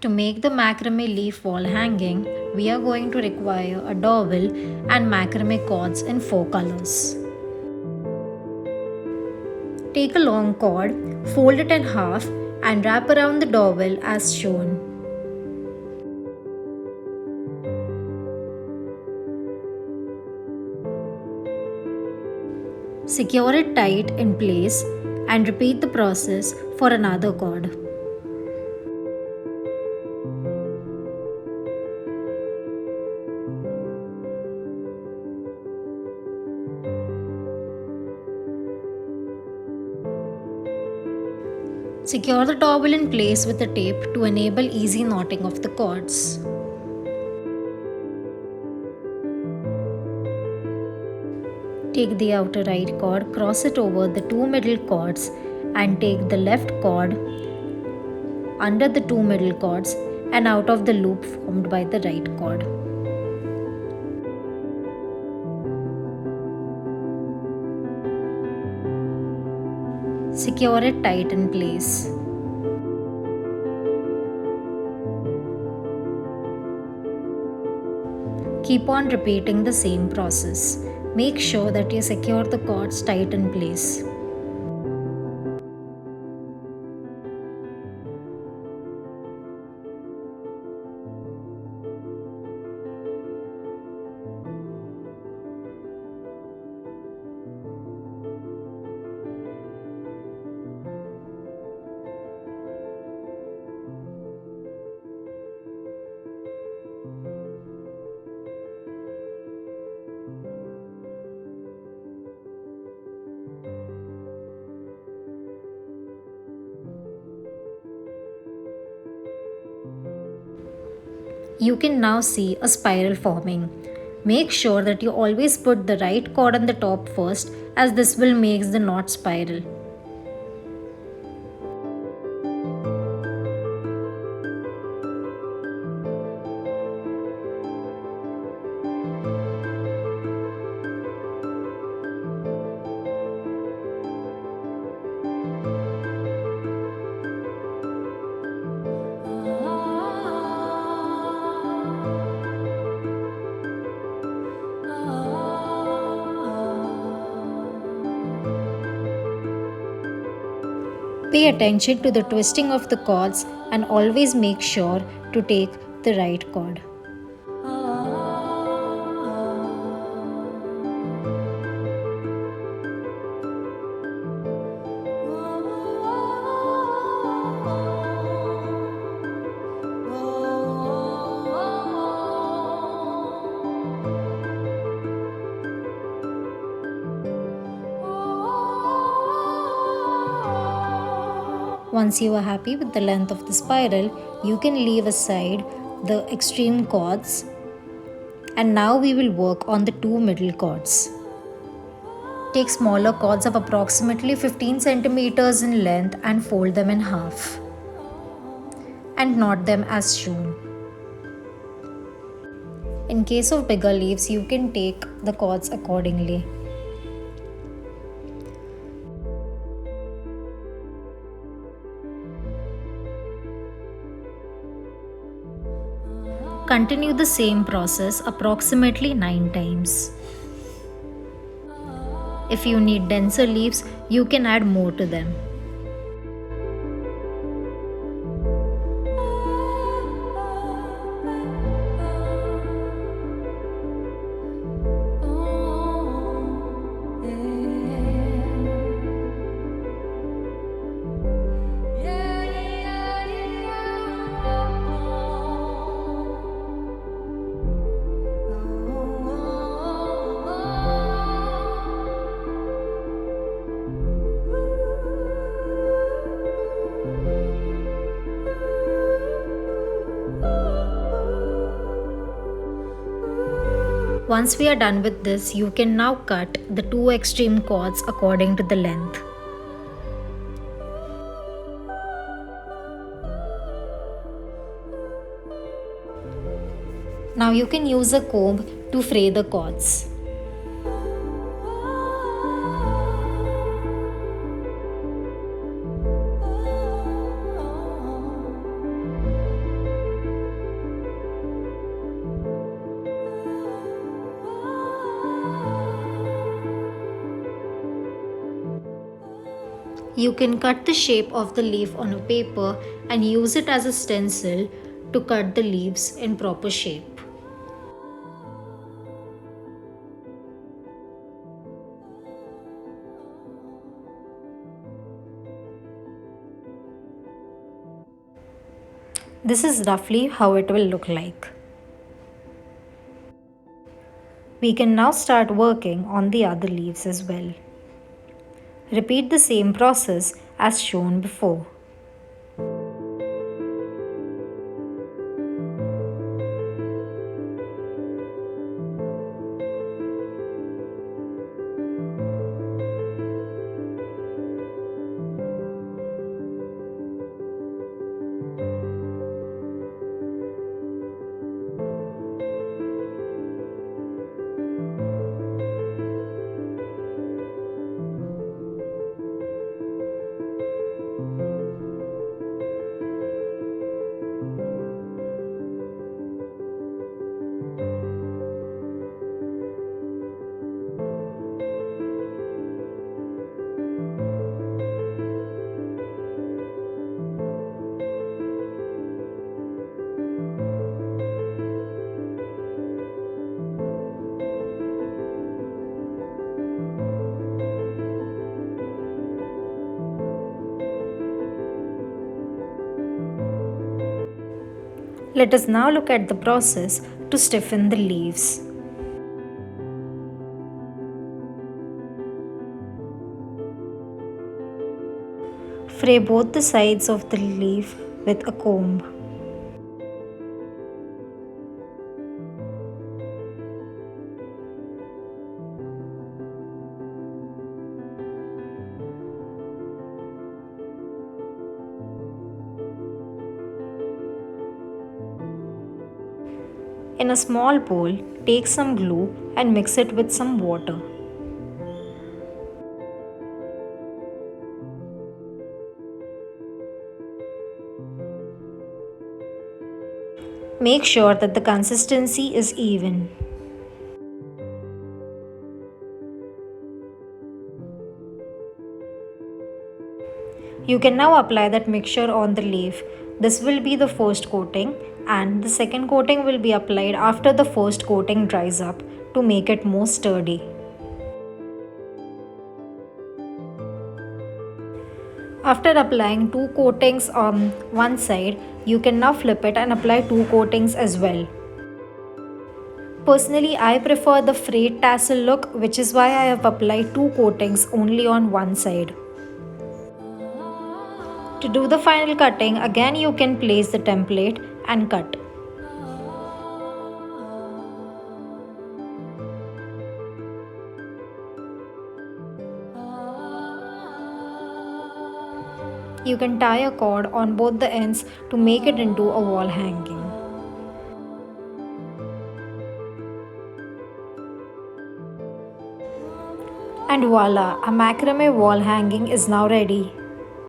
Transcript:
To make the macrame leaf wall hanging, we are going to require a dowel and macrame cords in 4 colors. Take a long cord, fold it in half, and wrap around the dowel as shown. Secure it tight in place and repeat the process for another cord. Secure the towel in place with a tape to enable easy knotting of the cords. Take the outer right cord, cross it over the 2 middle cords, and take the left cord under the 2 middle cords and out of the loop formed by the right cord. Secure it tight in place. Keep on repeating the same process. Make sure that you secure the cords tight in place. You can now see a spiral forming. Make sure that you always put the right cord on the top first, as this will make the knot spiral. Pay attention to the twisting of the cords and always make sure to take the right cord. Once you are happy with the length of the spiral, you can leave aside the extreme cords, and now we will work on the 2 middle cords. Take smaller cords of approximately 15 centimeters in length and fold them in half and knot them as shown. In case of bigger leaves, you can take the cords accordingly. Continue the same process approximately 9 times. If you need denser leaves, you can add more to them. Once we are done with this, you can now cut the 2 extreme cords according to the length. Now you can use a comb to fray the cords. You can cut the shape of the leaf on a paper and use it as a stencil to cut the leaves in proper shape. This is roughly how it will look like. We can now start working on the other leaves as well. Repeat the same process as shown before. Let us now look at the process to stiffen the leaves. Fray both the sides of the leaf with a comb. In a small bowl, take some glue and mix it with some water. Make sure that the consistency is even. You can now apply that mixture on the leaf. This will be the first coating, and the second coating will be applied after the first coating dries up to make it more sturdy. After applying 2 coatings on one side, you can now flip it and apply 2 coatings as well. Personally, I prefer the frayed tassel look, which is why I have applied 2 coatings only on one side. To do the final cutting, again you can place the template and cut. You can tie a cord on both the ends to make it into a wall hanging. And voila, a macrame wall hanging is now ready.